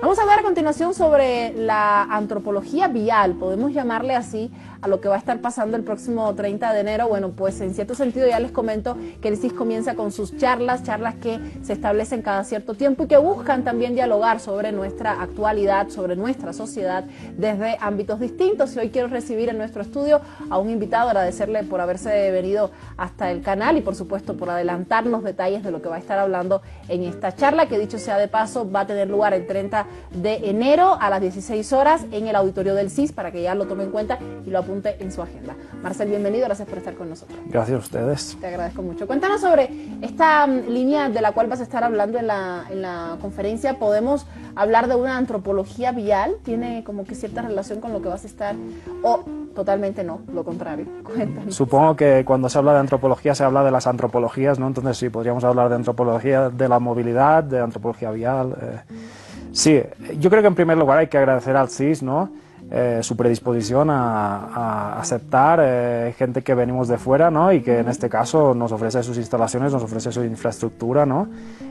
Vamos a hablar a continuación sobre la antropología vial, podemos llamarle así a lo que va a estar pasando el próximo 30 de enero. Bueno, pues en cierto sentido ya les comento que el CIS comienza con sus charlas que se establecen cada cierto tiempo y que buscan también dialogar sobre nuestra actualidad, sobre nuestra sociedad desde ámbitos distintos. Y hoy quiero recibir en nuestro estudio a un invitado, agradecerle por haberse venido hasta el canal y por supuesto por adelantarnos detalles de lo que va a estar hablando en esta charla, que dicho sea de paso va a tener lugar el 30 de enero a las 16 horas en el auditorio del CIS, para que ya lo tome en cuenta y lo apunte en su agenda. Marcel, bienvenido, gracias por estar con nosotros. Gracias a ustedes. Te agradezco mucho. Cuéntanos sobre esta línea de la cual vas a estar hablando en la conferencia. ¿Podemos hablar de una antropología vial? ¿Tiene como que cierta relación con lo que vas a estar o totalmente no, lo contrario? Cuéntanos. Supongo que cuando se habla de antropología se habla de las antropologías, ¿no? Entonces sí, podríamos hablar de antropología de la movilidad, de antropología vial. Sí, yo creo que en primer lugar hay que agradecer al CIS, ¿no? Su predisposición a aceptar gente que venimos de fuera, ¿no? Y que en este caso nos ofrece sus instalaciones, nos ofrece su infraestructura, ¿no?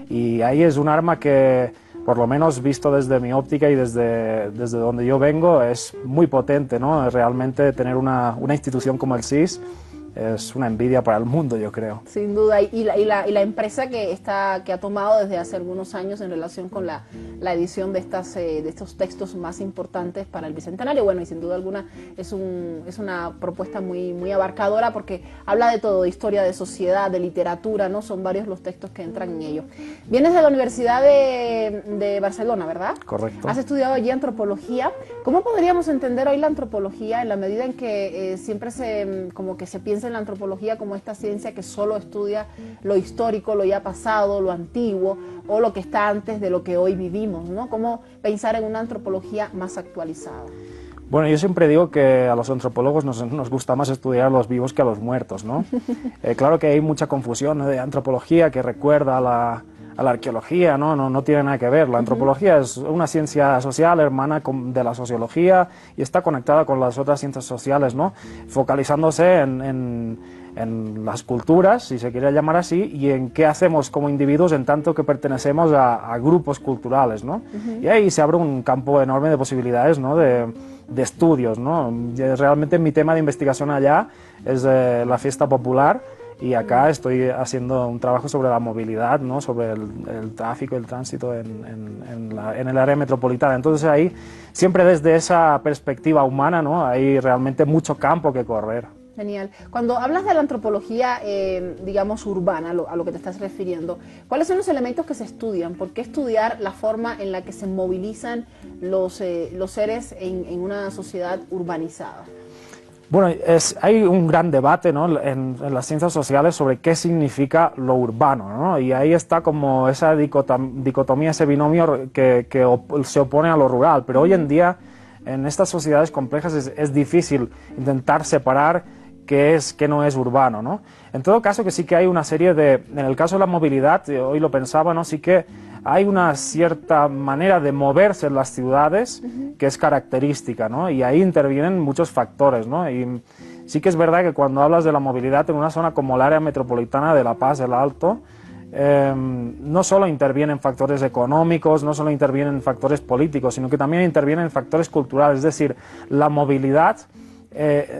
Y ahí es un arma que, por lo menos visto desde mi óptica y desde donde yo vengo, es muy potente, ¿no? Realmente tener una institución como el CIS es una envidia para el mundo, yo creo. Sin duda, y la empresa que ha tomado desde hace algunos años en relación con la edición de estos textos más importantes para el Bicentenario. Bueno, y sin duda alguna es una propuesta muy abarcadora, porque habla de todo, de historia, de sociedad, de literatura, ¿no? Son varios los textos que entran en ello. Vienes de la Universidad de Barcelona, ¿verdad? Correcto. Has estudiado allí antropología. ¿Cómo podríamos entender hoy la antropología en la medida en que siempre se piensa en la antropología como esta ciencia que solo estudia lo histórico, lo ya pasado, lo antiguo o lo que está antes de lo que hoy vivimos, ¿no? ¿Cómo pensar en una antropología más actualizada? Bueno, yo siempre digo que a los antropólogos nos gusta más estudiar a los vivos que a los muertos, ¿no? Claro que hay mucha confusión, ¿no?, de antropología que recuerda a la arqueología, ¿no? No tiene nada que ver. La antropología es una ciencia social hermana de la sociología y está conectada con las otras ciencias sociales, ¿no? Focalizándose en las culturas, si se quiere llamar así, y en qué hacemos como individuos en tanto que pertenecemos a grupos culturales, ¿no? Y ahí se abre un campo enorme de posibilidades, ¿no?, de estudios, ¿no? Realmente mi tema de investigación allá es la fiesta popular. Y acá estoy haciendo un trabajo sobre la movilidad, ¿no?, sobre el tráfico, el tránsito en el área metropolitana. Entonces ahí, siempre desde esa perspectiva humana, ¿no?, hay realmente mucho campo que correr. Genial. Cuando hablas de la antropología, digamos, urbana, a lo que te estás refiriendo, ¿cuáles son los elementos que se estudian? ¿Por qué estudiar la forma en la que se movilizan los seres en una sociedad urbanizada? Bueno, hay un gran debate, ¿no?, en las ciencias sociales sobre qué significa lo urbano, ¿no? Y ahí está como esa dicotomía, ese binomio que se opone a lo rural. Pero hoy en día, en estas sociedades complejas, es difícil intentar separar qué no es urbano, ¿no? En todo caso, que sí que hay una serie en el caso de la movilidad, hoy lo pensaba, ¿no?, sí que hay una cierta manera de moverse en las ciudades que es característica, ¿no? Y ahí intervienen muchos factores, ¿no? Y sí que es verdad que cuando hablas de la movilidad en una zona como el área metropolitana de La Paz, el Alto, no solo intervienen factores económicos, no solo intervienen factores políticos, sino que también intervienen factores culturales. Es decir, la movilidad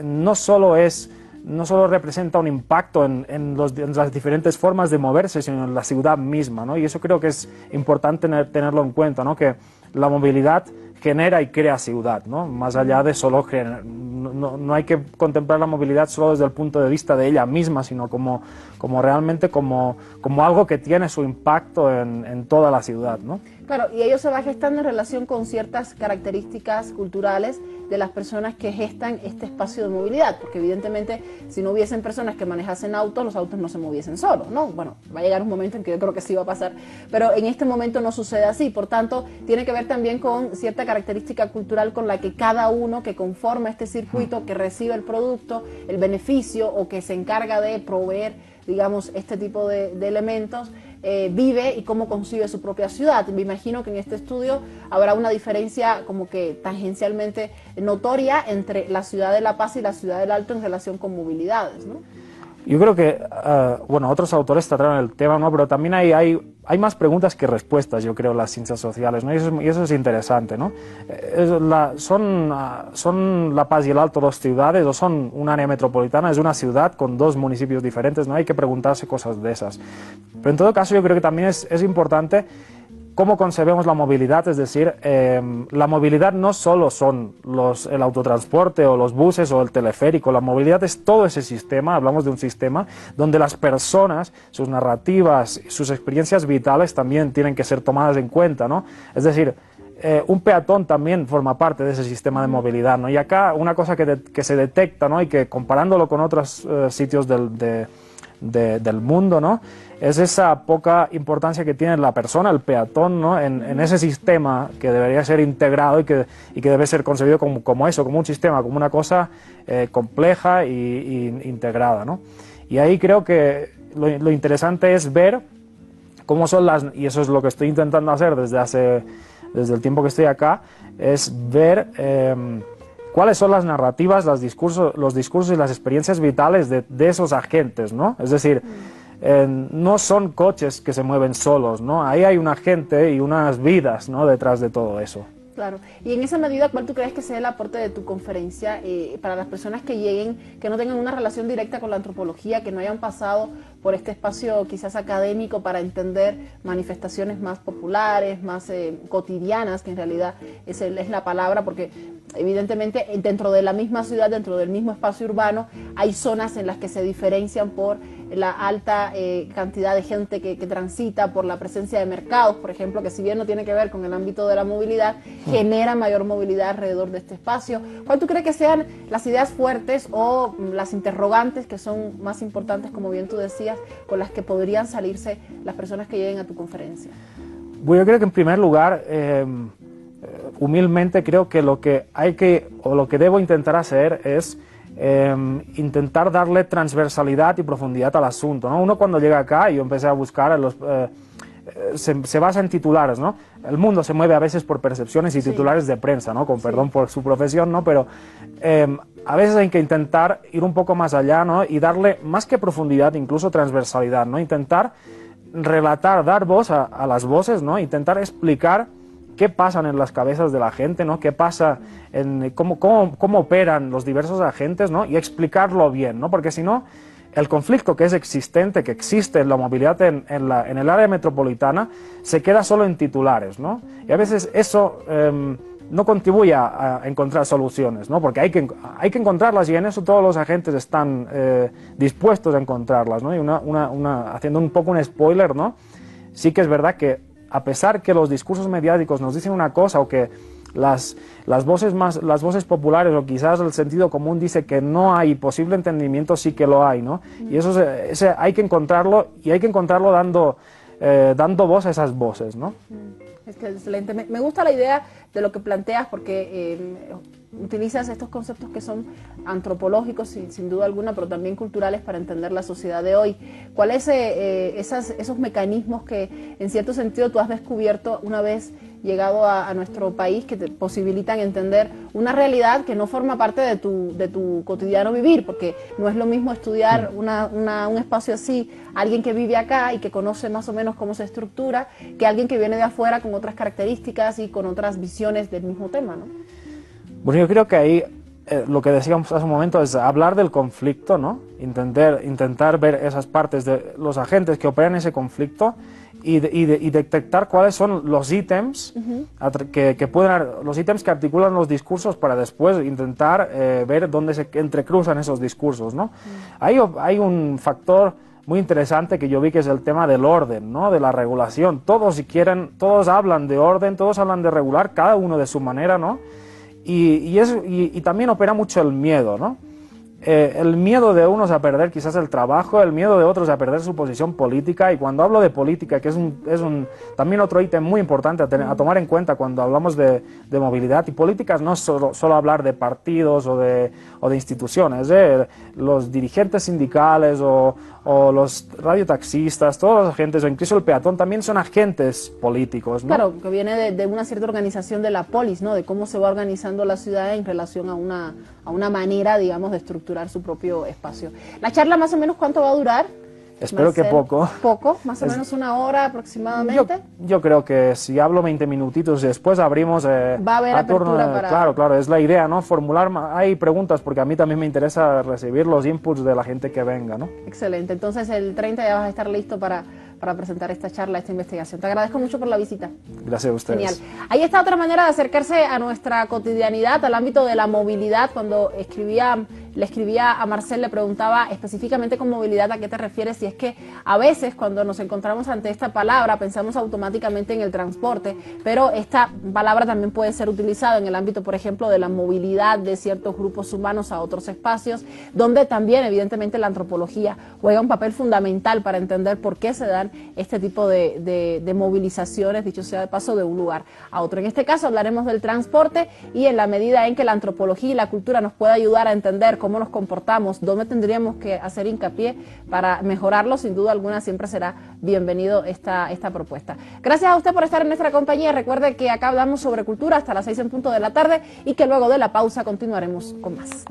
no solo representa un impacto en las diferentes formas de moverse, sino en la ciudad misma, ¿no? Y eso creo que es importante tenerlo en cuenta, ¿no?, que la movilidad genera y crea ciudad, ¿no? Más allá de solo no hay que contemplar la movilidad solo desde el punto de vista de ella misma, sino como realmente como algo que tiene su impacto en toda la ciudad, ¿no? Claro, y ello se va gestando en relación con ciertas características culturales de las personas que gestan este espacio de movilidad, porque evidentemente si no hubiesen personas que manejasen autos, los autos no se moviesen solos, ¿no? Bueno, va a llegar un momento en que yo creo que sí va a pasar, pero en este momento no sucede así. Por tanto, tiene que ver también con cierta característica cultural con la que cada uno que conforma este circuito, que recibe el producto, el beneficio o que se encarga de proveer, digamos, este tipo de elementos, vive y cómo concibe su propia ciudad. Me imagino que en este estudio habrá una diferencia como que tangencialmente notoria entre la ciudad de La Paz y la ciudad del Alto en relación con movilidades, ¿no? Yo creo que, bueno, otros autores trataron el tema, ¿no? Pero también hay más preguntas que respuestas, yo creo, en las ciencias sociales, ¿no? Y eso es interesante, ¿no? ¿Son La Paz y el Alto dos ciudades o son un área metropolitana? Es una ciudad con dos municipios diferentes, ¿no? Hay que preguntarse cosas de esas. Pero en todo caso yo creo que también es importante cómo concebemos la movilidad, es decir, la movilidad no solo son el autotransporte o los buses o el teleférico, la movilidad es todo ese sistema, hablamos de un sistema donde las personas, sus narrativas, sus experiencias vitales también tienen que ser tomadas en cuenta, ¿no? Es decir, un peatón también forma parte de ese sistema de movilidad, ¿no? Y acá una cosa que se detecta, ¿no? Y que comparándolo con otros sitios del mundo, ¿no? Es esa poca importancia que tiene la persona, el peatón, ¿no? en ese sistema que debería ser integrado y que debe ser concebido como eso, como un sistema, como una cosa compleja y integrada, ¿no? Y ahí creo que lo interesante es ver cómo son y eso es lo que estoy intentando hacer desde el tiempo que estoy acá, es ver cuáles son las narrativas, los discursos y las experiencias vitales de esos agentes, ¿no? Es decir, no son coches que se mueven solos, ¿no? Ahí hay una gente y unas vidas, ¿no? Detrás de todo eso. Claro. Y en esa medida, ¿cuál tú crees que sea el aporte de tu conferencia para las personas que lleguen, que no tengan una relación directa con la antropología, que no hayan pasado por este espacio quizás académico para entender manifestaciones más populares, más cotidianas, que en realidad es la palabra, porque evidentemente dentro de la misma ciudad, dentro del mismo espacio urbano, hay zonas en las que se diferencian por la alta cantidad de gente que transita, por la presencia de mercados, por ejemplo, que si bien no tiene que ver con el ámbito de la movilidad, genera mayor movilidad alrededor de este espacio. ¿Cuál tú crees que sean las ideas fuertes o las interrogantes que son más importantes, como bien tú decías, con las que podrían salirse las personas que lleguen a tu conferencia? Bueno, yo creo que en primer lugar, humildemente creo que lo que debo intentar hacer es intentar darle transversalidad y profundidad al asunto, ¿no? Uno cuando llega acá, yo empecé a buscar se basa en titulares, ¿no? El mundo se mueve a veces por percepciones y titulares de prensa, ¿no? Con perdón por su profesión, ¿no? Pero a veces hay que intentar ir un poco más allá, ¿no? Y darle más que profundidad, incluso transversalidad, ¿no? Intentar relatar, dar voz a las voces, ¿no? Intentar explicar qué pasan en las cabezas de la gente, ¿no? Qué pasa, cómo operan los diversos agentes, ¿no? Y explicarlo bien, ¿no? Porque si no, el conflicto que es existente, que existe en la movilidad en el área metropolitana, se queda solo en titulares, ¿no? Y a veces eso no contribuye a encontrar soluciones, ¿no? Porque hay que encontrarlas y en eso todos los agentes están dispuestos a encontrarlas, ¿no? Y haciendo un poco un spoiler, ¿no? Sí que es verdad que a pesar que los discursos mediáticos nos dicen una cosa o que las voces populares o quizás el sentido común dice que no hay posible entendimiento, sí que lo hay, ¿no? Y eso hay que encontrarlo y hay que encontrarlo dando voz a esas voces, ¿no? Es que excelente. Me gusta la idea de lo que planteas porque utilizas estos conceptos que son antropológicos, sin duda alguna, pero también culturales para entender la sociedad de hoy. ¿Cuáles esos mecanismos que en cierto sentido tú has descubierto una vez llegado a nuestro país que te posibilitan entender una realidad que no forma parte de tu cotidiano vivir? Porque no es lo mismo estudiar un espacio así, alguien que vive acá y que conoce más o menos cómo se estructura, que alguien que viene de afuera con otras características y con otras visiones del mismo tema, ¿no? Bueno, yo creo que ahí lo que decíamos hace un momento es hablar del conflicto, ¿no? Intentar ver esas partes de los agentes que operan ese conflicto y detectar cuáles son los ítems los ítems que articulan los discursos para después intentar ver dónde se entrecruzan esos discursos, ¿no? Hay un factor muy interesante que yo vi que es el tema del orden, ¿no? De la regulación. Todos hablan de orden, todos hablan de regular, cada uno de su manera, ¿no? Y también opera mucho el miedo, ¿no? El miedo de unos a perder quizás el trabajo, el miedo de otros a perder su posición política, y cuando hablo de política, que es también otro ítem muy importante a tomar en cuenta cuando hablamos de movilidad y políticas, no es solo hablar de partidos o de instituciones, los dirigentes sindicales o los radiotaxistas, todos los agentes, o incluso el peatón, también son agentes políticos, ¿no? Claro, que viene de una cierta organización de la polis, ¿no? De cómo se va organizando la ciudad en relación a una manera, digamos, de estructurar estructurar su propio espacio. ¿La charla más o menos cuánto va a durar? Espero que poco. ¿Poco? ¿Más o menos una hora aproximadamente? Yo creo que si hablo 20 minutitos y después abrimos va a haber apertura para... Claro, es la idea, ¿no? Formular, hay preguntas, porque a mí también me interesa recibir los inputs de la gente que venga, ¿no? Excelente, entonces el 30 ya vas a estar listo para presentar esta charla, esta investigación. Te agradezco mucho por la visita. Gracias a ustedes. Genial. Ahí está otra manera de acercarse a nuestra cotidianidad, al ámbito de la movilidad. Cuando le escribía a Marcel, le preguntaba específicamente con movilidad a qué te refieres, y es que a veces cuando nos encontramos ante esta palabra pensamos automáticamente en el transporte, pero esta palabra también puede ser utilizada en el ámbito, por ejemplo, de la movilidad de ciertos grupos humanos a otros espacios, donde también evidentemente la antropología juega un papel fundamental para entender por qué se dan este tipo de movilizaciones, dicho sea de paso, de un lugar a otro. En este caso hablaremos del transporte, y en la medida en que la antropología y la cultura nos pueda ayudar a entender cómo nos comportamos, dónde tendríamos que hacer hincapié para mejorarlo, sin duda alguna siempre será bienvenido esta propuesta. Gracias a usted por estar en nuestra compañía. Recuerde que acá hablamos sobre cultura hasta las 6 en punto de la tarde, y que luego de la pausa continuaremos con más.